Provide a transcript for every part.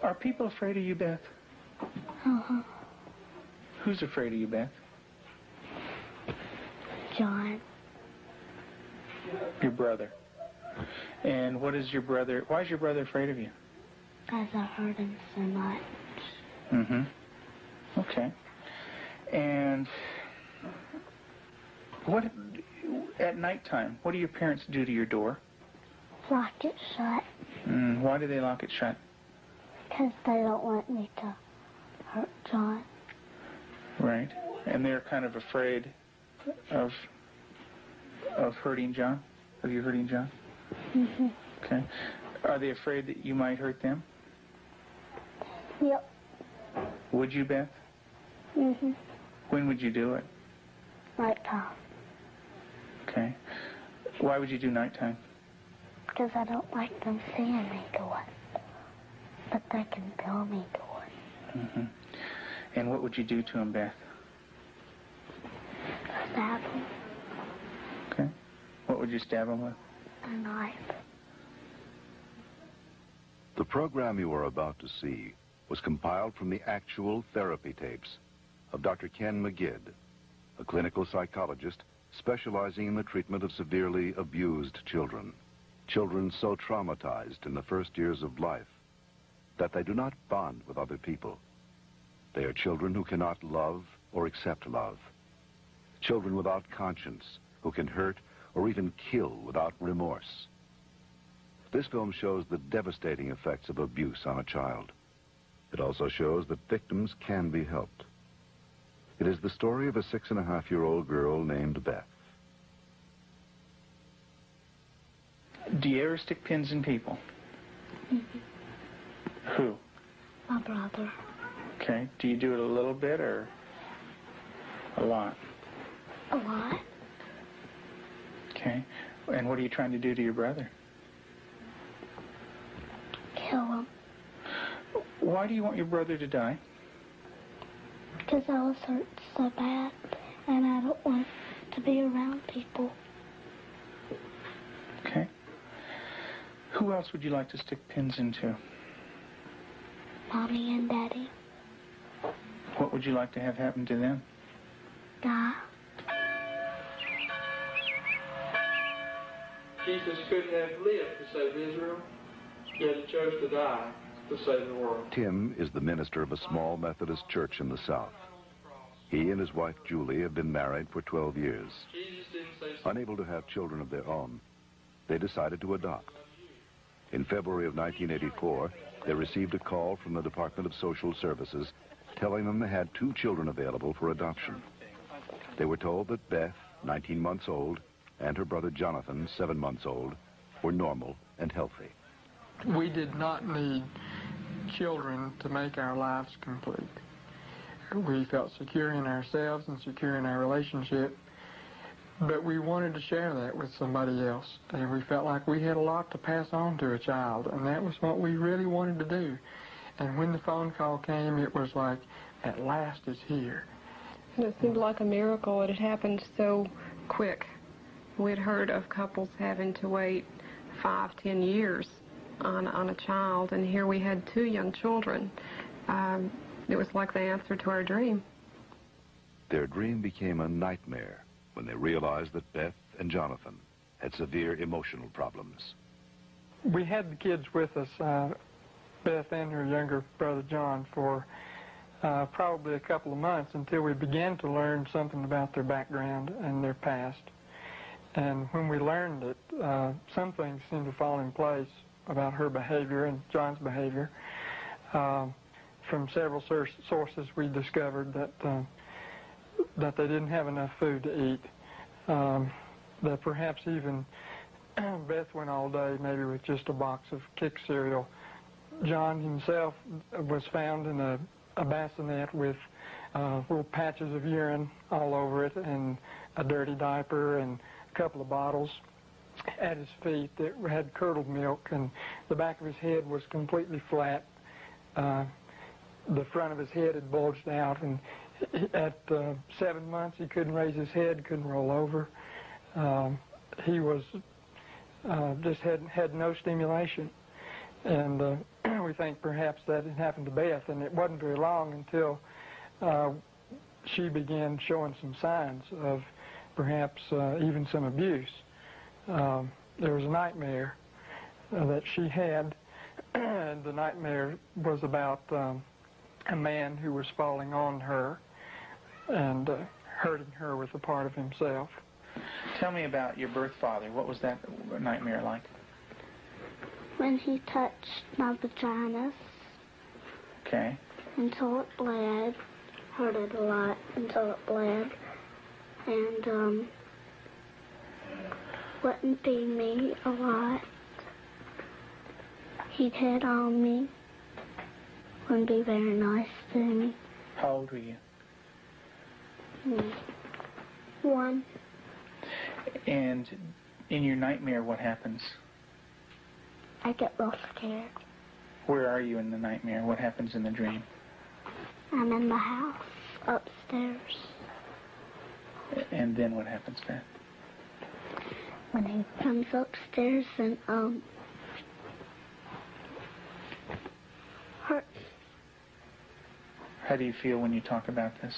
Are people afraid of you, Beth? Uh-huh. Who's afraid of you, Beth? John. Your brother. And what is your brother, why is your brother afraid of you? Because I hurt him so much. Mm-hmm. Okay. And what, at nighttime, what do your parents do to your door? Lock it shut. Why do they lock it shut? Because they don't want me to hurt John. Right. And they're kind of afraid of hurting John? Of you hurting John? Mm-hmm. Okay. Are they afraid that you might hurt them? Yep. Would you, Beth? Mm-hmm. When would you do it? Nighttime. Okay. Why would you do nighttime? Because I don't like them seeing me do it. But they can feel me do it. Mm-hmm. And what would you do to him, Beth? Stab him. Okay. What would you stab him with? A knife. The program you are about to see was compiled from the actual therapy tapes of Dr. Ken McGidd, a clinical psychologist specializing in the treatment of severely abused children. Children so traumatized in the first years of life that they do not bond with other people. They are children who cannot love or accept love. Children without conscience who can hurt or even kill without remorse. This film shows the devastating effects of abuse on a child. It also shows that victims can be helped. It is the story of a 6.5-year-old girl named Beth. Do you ever stick pins in people? Mm-hmm. Who? My brother. Okay. Do you do it a little bit or a lot? A lot. Okay. And what are you trying to do to your brother? Kill him. Why do you want your brother to die? Because I was hurt so bad, and I don't want to be around people. Okay. Who else would you like to stick pins into? Mommy and Daddy. What would you like to have happen to them? Die. Jesus couldn't have lived to save Israel, yet he chose to die to save the world. Tim is the minister of a small Methodist church in the South. He and his wife Julie have been married for 12 years. Jesus didn't say Unable to have children of their own, they decided to adopt. In February of 1984, they received a call from the Department of Social Services telling them they had 2 children available for adoption. They were told that Beth, 19 months old, and her brother Jonathan, 7 months old, were normal and healthy. We did not need children to make our lives complete. We felt secure in ourselves and secure in our relationship, but we wanted to share that with somebody else, and we felt like we had a lot to pass on to a child, and that was what we really wanted to do. And when the phone call came, it was like, at last it's here. And it seemed like a miracle. It had happened so quick. We'd heard of couples having to wait 5-10 years on a child, and here we had 2 young children. It was like the answer to our dream. Their dream became a nightmare when they realized that Beth and Jonathan had severe emotional problems. We had the kids with us, Beth and her younger brother John, for probably a couple of months until we began to learn something about their background and their past. And when we learned it, some things seemed to fall in place about her behavior and John's behavior. From several sources, we discovered that they didn't have enough food to eat. That perhaps even Beth went all day maybe with just a box of Kick cereal. John himself was found in a bassinet with little patches of urine all over it and a dirty diaper and a couple of bottles at his feet that had curdled milk, and the back of his head was completely flat. The front of his head had bulged out, and at 7 months he couldn't raise his head, couldn't roll over. He was just had no stimulation, and we think perhaps that it happened to Beth, and it wasn't very long until she began showing some signs of perhaps even some abuse. There was a nightmare that she had, and the nightmare was about a man who was falling on her and hurting her with a part of himself. Tell me about your birth father. What was that nightmare like? When he touched my vaginas Okay. until it bled, hurted a lot until it bled, and wouldn't feed me a lot. He'd hit on me, wouldn't be very nice to me. How old were you? 1. And in your nightmare, what happens? I get real scared. Where are you in the nightmare? What happens in the dream? I'm in the house, upstairs. And then what happens, Beth? When he comes upstairs and, hurts. How do you feel when you talk about this?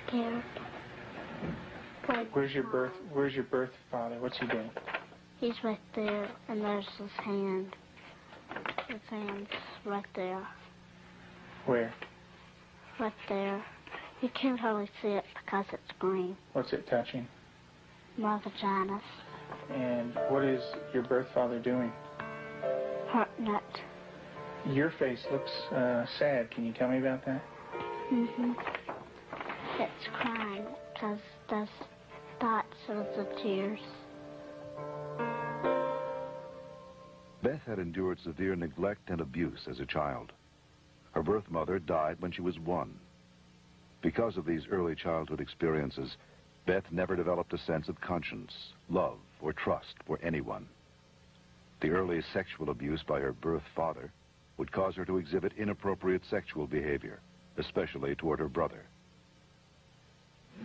Scared. Where's your birth father? What's he doing? He's right there, and there's his hand. His hand's right there. Where? Right there. You can't hardly see it because it's green. What's it touching? My vaginas. And what is your birth father doing? Hurting it. Your face looks sad. Can you tell me about that? It's crying because there's dots of the tears. Beth had endured severe neglect and abuse as a child. Her birth mother died when she was 1. Because of these early childhood experiences, Beth never developed a sense of conscience, love, or trust for anyone. The early sexual abuse by her birth father would cause her to exhibit inappropriate sexual behavior, especially toward her brother.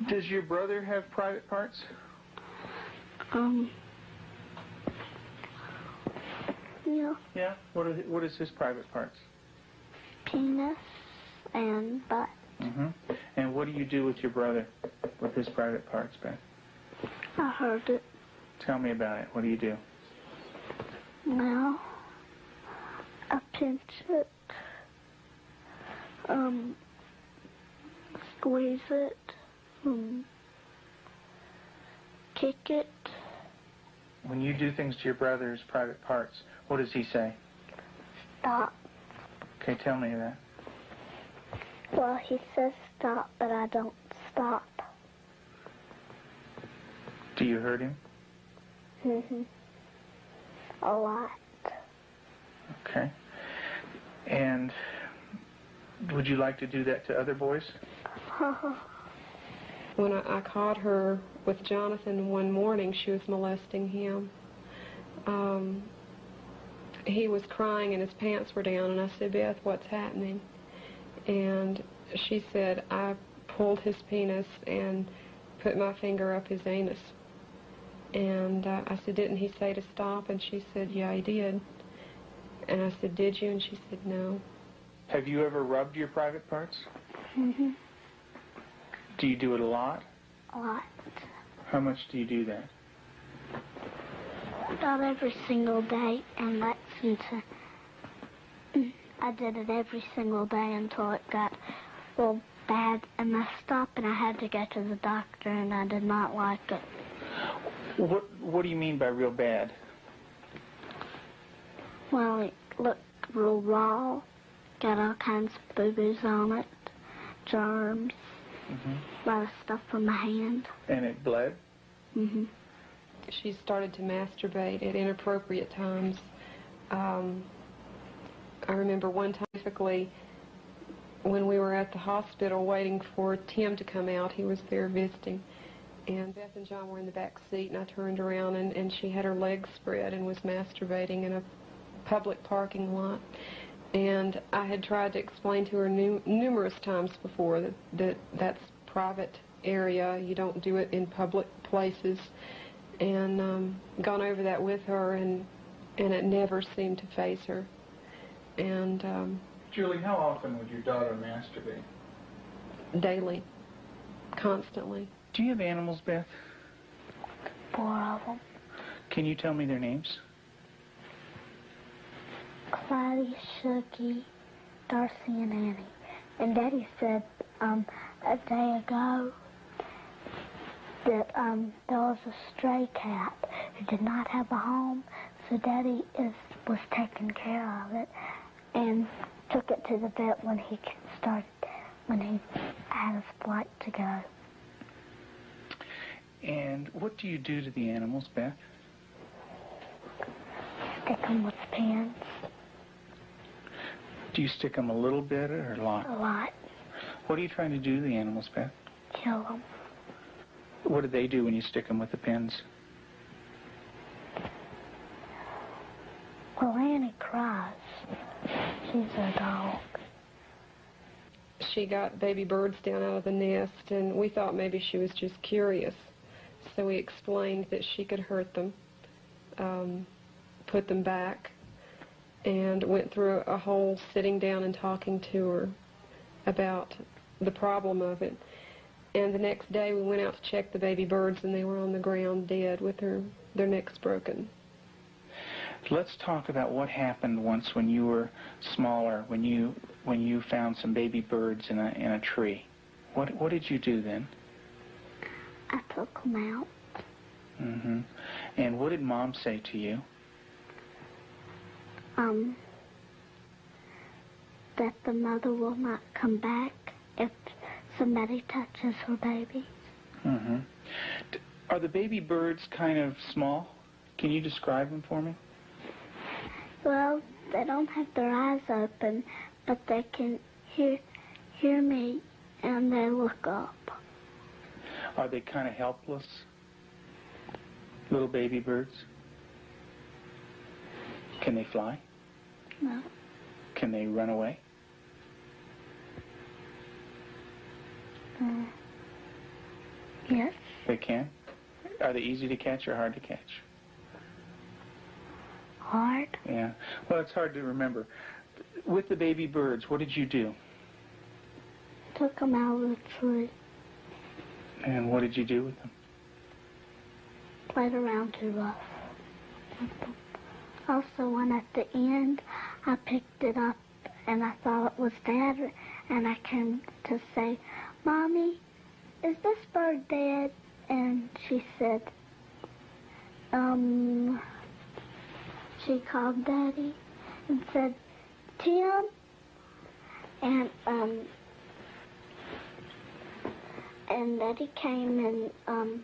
Does your brother have private parts? Yeah. Yeah? What is his private parts? Penis and butt. And what do you do with your brother, with his private parts, Beth? I heard it. Tell me about it. What do you do? Well, I pinch it, squeeze it, kick it. When you do things to your brother's private parts, what does he say? Stop. Okay, tell me that. Well, he says stop, but I don't stop. Do you hurt him? A lot. Okay. And would you like to do that to other boys? When I caught her with Jonathan one morning, she was molesting him. He was crying and his pants were down, and I said, Beth, what's happening? And she said, I pulled his penis and put my finger up his anus. And I said, didn't he say to stop? And she said, yeah, he did. And I said, did you? And she said, no. Have you ever rubbed your private parts? Do you do it a lot? A lot. How much do you do that? Not every single day, and that's into... I did it every single day until it got real bad and messed up, and I had to go to the doctor, and I did not like it. What do you mean by real bad? Well, it looked real raw, got all kinds of boo-boos on it, germs, a lot of stuff from my hand. And it bled? She started to masturbate at inappropriate times. I remember one time, specifically, when we were at the hospital waiting for Tim to come out. He was there visiting. And Beth and John were in the back seat, and I turned around, and she had her legs spread and was masturbating in a public parking lot. And I had tried to explain to her numerous times before that that's private area. You don't do it in public places. And gone over that with her, and and it never seemed to faze her. And Julie, how often would your daughter masturbate? daily, constantly. Do you have animals, Beth? 4 of them. Can you tell me their names? Clyde, Shuggy, Darcy, and Annie. And Daddy said a day ago that there was a stray cat who did not have a home, so Daddy was taking care of it and took it to the vet when he had his flight to go. And what do you do to the animals, Beth? Stick them with pins. Do you stick them a little bit or a lot? A lot. What are you trying to do to the animals, Beth? Kill them. What do they do when you stick them with the pins? Well, Annie cries. She's a dog. She got baby birds down out of the nest, and we thought maybe she was just curious. So we explained that she could hurt them, put them back, and went through a whole sitting down and talking to her about the problem of it. And the next day we went out to check the baby birds, and they were on the ground dead with their necks broken. Let's talk about what happened once when you were smaller, when you found some baby birds in a tree. What did you do then? I took them out. Mm-hmm. And what did Mom say to you? That the mother will not come back if somebody touches her baby. Mm-hmm. Are the baby birds kind of small? Can you describe them for me? Well, they don't have their eyes open, but they can hear me, and they look up. Are they kind of helpless? Little baby birds? Can they fly? No. Can they run away? Yes. They can? Are they easy to catch or hard to catch? Hard. Yeah. Well, it's hard to remember. With the baby birds, what did you do? Took them out of the tree. And what did you do with them? Played around too rough. Also, when at the end, I picked it up and I thought it was Dad, and I came to say, Mommy, is this bird dead? And she said, she called Daddy and said, Tim, and Daddy came and,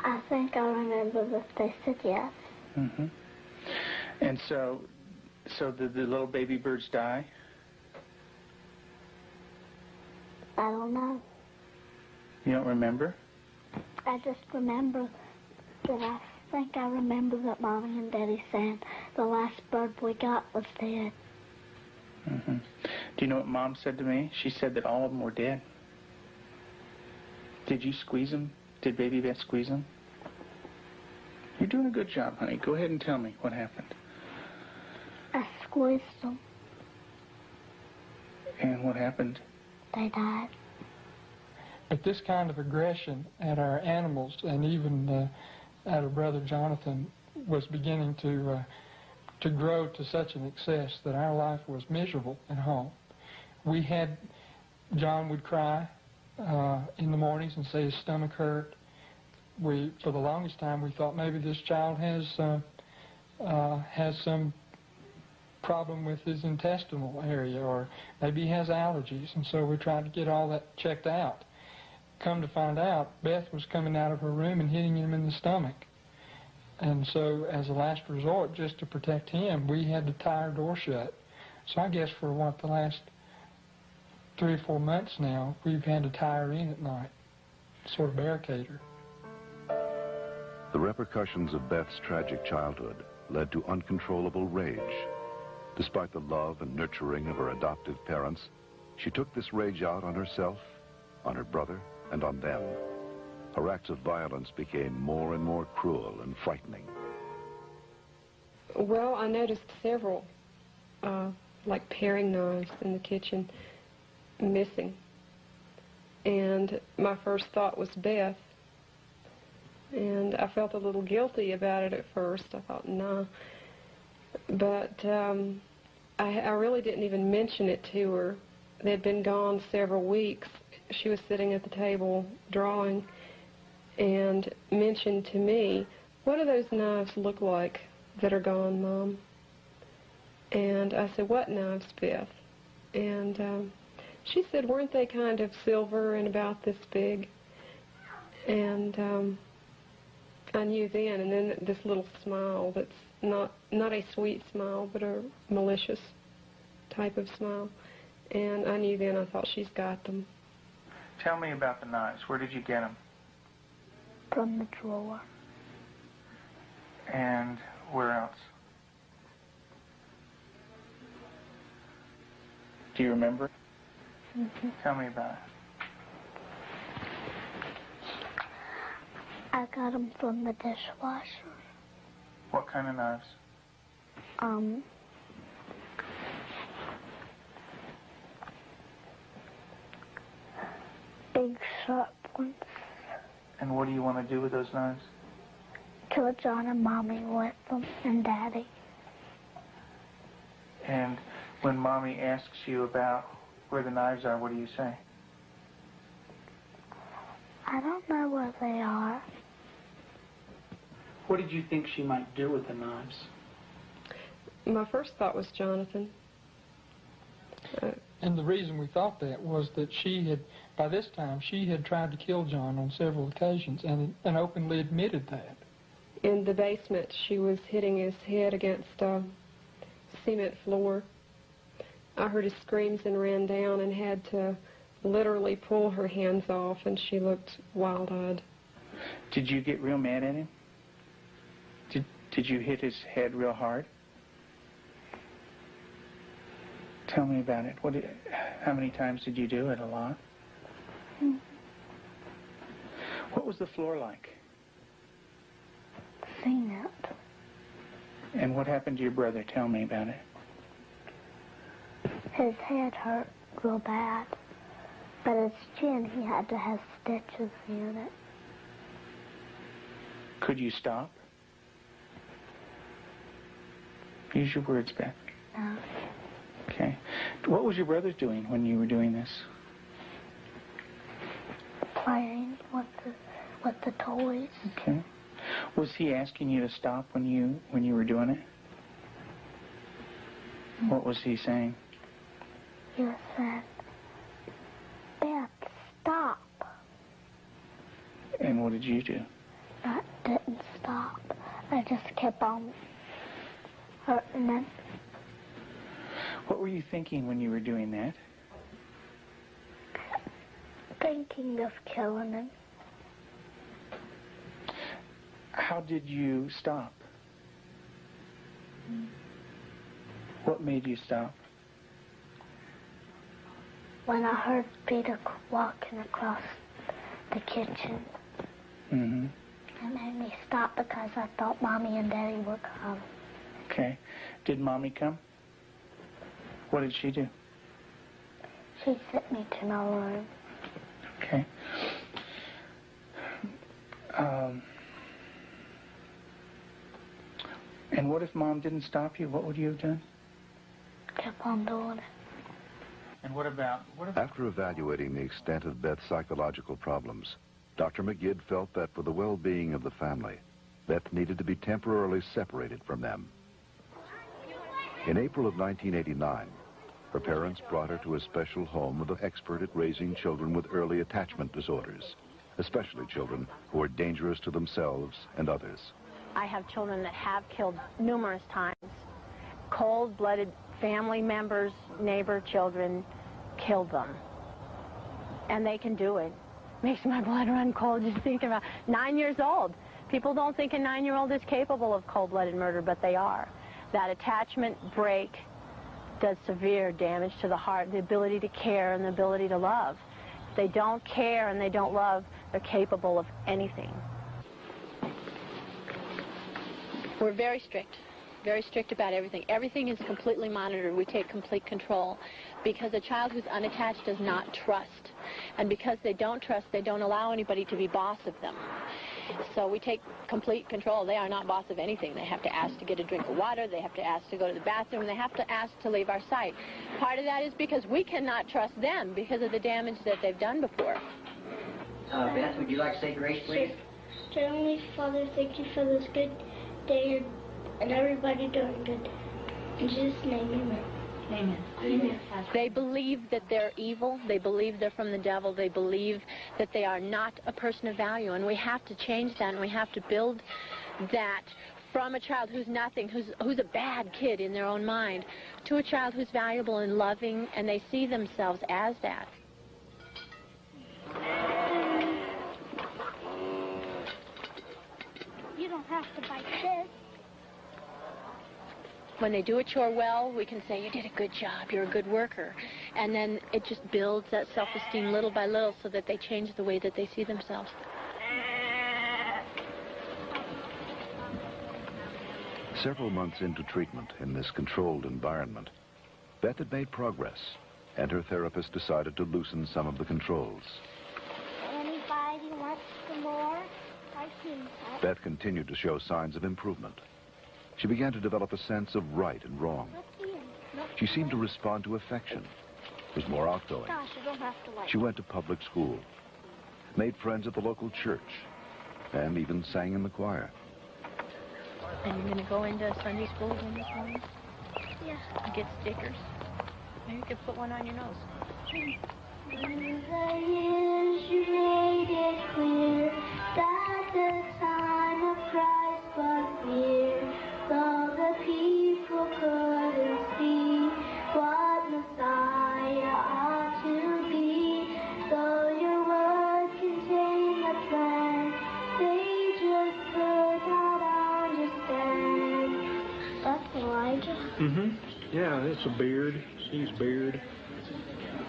I think I remember that they said yes. Mm-hmm. And so did the little baby birds die? I don't know. You don't remember? I just remember that I think I remember that Mommy and Daddy saying the last bird we got was dead. Mm-hmm. Do you know what Mom said to me? She said that all of them were dead. Did you squeeze them? Did Baby Beth squeeze them? You're doing a good job, honey. Go ahead and tell me what happened. I squeezed them. And what happened? They died. But this kind of aggression at our animals, and even at our brother Jonathan, was beginning to grow to such an excess that our life was miserable at home. John would cry in the mornings and say his stomach hurt. For the longest time, we thought maybe this child has some problem with his intestinal area, or maybe he has allergies, and so we tried to get all that checked out. Come to find out, Beth was coming out of her room and hitting him in the stomach. And so as a last resort, just to protect him, we had to tie our door shut. So I guess for the last 3 or 4 months now, we've had to tie her in at night, sort of barricade her. The repercussions of Beth's tragic childhood led to uncontrollable rage. Despite the love and nurturing of her adoptive parents, she took this rage out on herself, on her brother, and on them. her acts of violence became more and more cruel and frightening. Well, I noticed several, like paring knives in the kitchen, missing. And my first thought was Beth. And I felt a little guilty about it at first. I thought, nah. But I really didn't even mention it to her. They'd been gone several weeks. She was sitting at the table drawing and mentioned to me, "What do those knives look like that are gone, Mom?" And I said, "What knives, Beth?" And she said, "Weren't they kind of silver and about this big?" And I knew then, and then this little smile that's not a sweet smile, but a malicious type of smile. And I knew then, I thought, she's got them. Tell me about the knives. Where did you get them? From the drawer. And where else? Do you remember? Mm-hmm. Tell me about it. I got them from the dishwasher. What kind of knives? Big sharp ones. And what do you want to do with those knives? Kill John and Mommy with them, and Daddy. And when Mommy asks you about where the knives are, what do you say? I don't know where they are. What did you think she might do with the knives? My first thought was Jonathan. And the reason we thought that was that she had, by this time, she had tried to kill John on several occasions and openly admitted that. In the basement, she was hitting his head against a cement floor. I heard his screams and ran down and had to literally pull her hands off, and she looked wild-eyed. Did you get real mad at him? Did you hit his head real hard? Tell me about it. How many times did you do it? A lot? Mm. What was the floor like? Cement. And what happened to your brother? Tell me about it. His head hurt real bad, but his chin, he had to have stitches in it. Could you stop? Use your words, Beth. No. Okay. What was your brother doing when you were doing this? Playing with the toys. Okay. Was he asking you to stop when you were doing it? What was he saying? He said, "Beth, stop." And what did you do? I didn't stop. I just kept on hurting him. What were you thinking when you were doing that? Thinking of killing him. How did you stop? What made you stop? When I heard Peter walking across the kitchen. Mm-hmm. It made me stop because I thought Mommy and Daddy would come. Okay. Did Mommy come? What did she do? She sent me to my room. Okay. And what if Mom didn't stop you? What would you have done? Kept on doing it. And what about... After evaluating the extent of Beth's psychological problems, Dr. McGidd felt that for the well-being of the family, Beth needed to be temporarily separated from them. In April of 1989, her parents brought her to a special home with an expert at raising children with early attachment disorders, especially children who are dangerous to themselves and others. I have children that have killed numerous times. Cold-blooded family members, neighbor children killed them. And they can do it. Makes my blood run cold just thinking about 9 years old. People don't think a 9-year-old is capable of cold-blooded murder, but they are. That attachment break does severe damage to the heart, the ability to care and the ability to love. they don't care and they don't love, they're capable of anything. We're very strict about everything. Everything is completely monitored. We take complete control because a child who's unattached does not trust. And because they don't trust, they don't allow anybody to be boss of them. So we take complete control. They are not boss of anything. They have to ask to get a drink of water. They have to ask to go to the bathroom. They have to ask to leave our sight. Part of that is because we cannot trust them because of the damage that they've done before. Beth, would you like to say grace, please? Dear Heavenly Father, thank you for this good day and everybody doing good. In Jesus' name, amen. Amen. Amen. They believe that they're evil. They believe they're from the devil. They believe that they are not a person of value. And we have to change that, and we have to build that from a child who's nothing, who's a bad kid in their own mind, to a child who's valuable and loving, and they see themselves as that. You don't have to bite this. When they do a chore well, we can say, you did a good job, you're a good worker. And then it just builds that self-esteem little by little so that they change the way that they see themselves. Several months into treatment in this controlled environment, Beth had made progress, and her therapist decided to loosen some of the controls. Anybody wants some more? I can. Beth continued to show signs of improvement. She began to develop a sense of right and wrong. She seemed to respond to affection, was more outgoing. Gosh, you don't have to like. She went to public school, made friends at the local church, and even sang in the choir. And you're going to go into Sunday school again this morning? Yeah. And get stickers? Maybe you could put one on your nose. In the years you made it clear that the time of Christ was near, though the people couldn't see what Messiah ought to be, though your word contained the plan, they just could not understand. That's Elijah? Mm-hmm. Yeah, it's a beard. See his beard.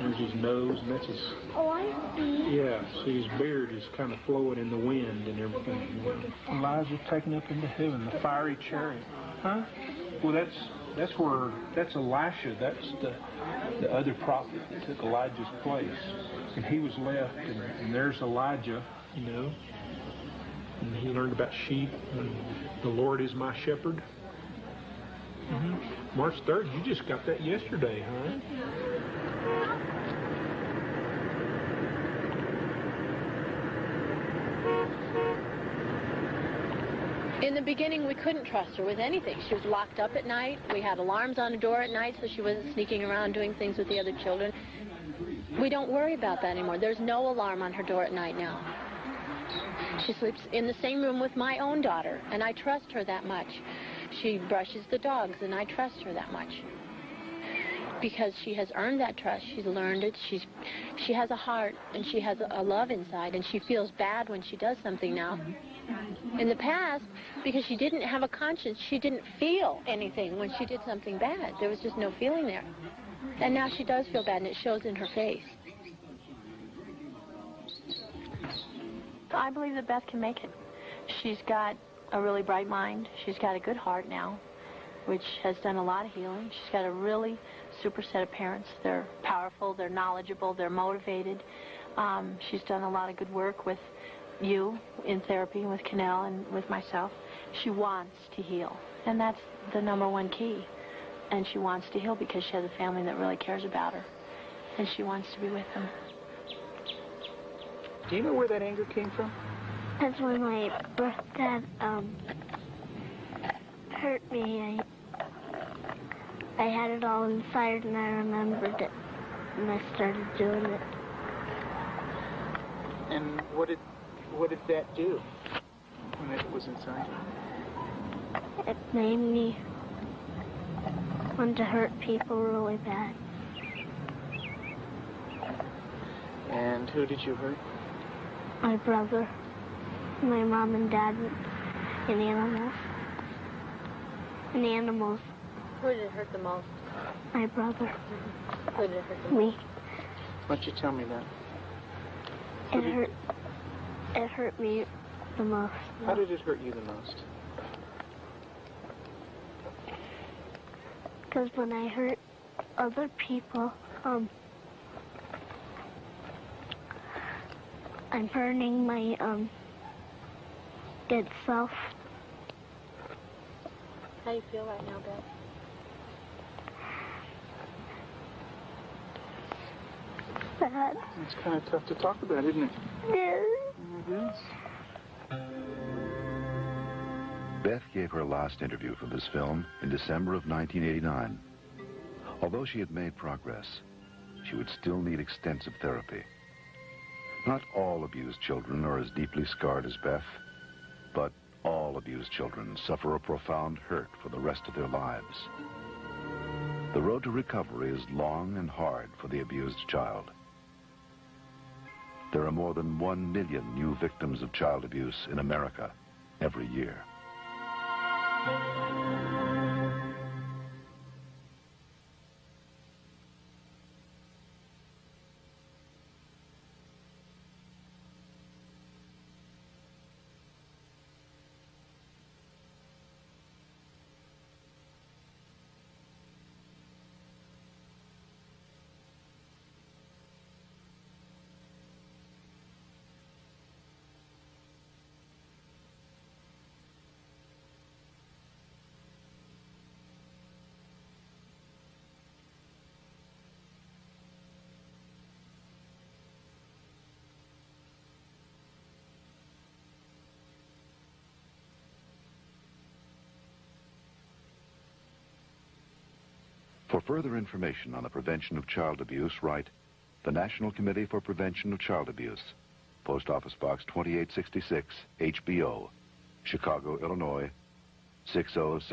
There's his nose, and that's his... Oh, I see. Yeah, see his beard is kind of flowing in the wind and everything. Elijah's taken up into heaven, the fiery chariot. Huh? Well, that's Elisha. That's the other prophet that took Elijah's place. And he was left, and there's Elijah, you know. And he learned about sheep, and the Lord is my shepherd. Mm-hmm. March 3rd, you just got that yesterday, huh? In the beginning, we couldn't trust her with anything. She was locked up at night. We had alarms on the door at night so she wasn't sneaking around doing things with the other children. We don't worry about that anymore. There's no alarm on her door at night now. She sleeps in the same room with my own daughter, and I trust her that much. She brushes the dogs, and I trust her that much. Because she has earned that trust. She's learned it. She has a heart, and she has a love inside, and she feels bad when she does something now. In the past, because she didn't have a conscience, she didn't feel anything when she did something bad. There was just no feeling there. And now she does feel bad, and it shows in her face. I believe that Beth can make it. She's got a really bright mind. She's got a good heart now, which has done a lot of healing. She's got a really super set of parents. They're powerful, they're knowledgeable, they're motivated. She's done a lot of good work with you in therapy, with Cannell and with myself. She wants to heal, and that's the #1 key. And she wants to heal because she has a family that really cares about her, and she wants to be with them. Do you know where that anger came from? That's when my birth dad hurt me. I had it all inside, and I remembered it, and I started doing it. And what did that do when it was inside you? It made me want to hurt people really bad. And who did you hurt? My brother, my mom and dad, and animals. And animals. Who did it hurt the most? My brother. Who did it hurt the most? Me. Why don't you tell me that? It hurt me the most. How did it hurt you the most? Because when I hurt other people, I'm hurting my good self. How do you feel right now, Beth? Bad. It's kind of tough to talk about, isn't it? Yeah. It is. Beth gave her last interview for this film in December of 1989. Although she had made progress, she would still need extensive therapy. Not all abused children are as deeply scarred as Beth, but all abused children suffer a profound hurt for the rest of their lives. The road to recovery is long and hard for the abused child. There are more than 1 million new victims of child abuse in America every year. For further information on the prevention of child abuse, write the National Committee for Prevention of Child Abuse, Post Office Box 2866, HBO, Chicago, Illinois, 606.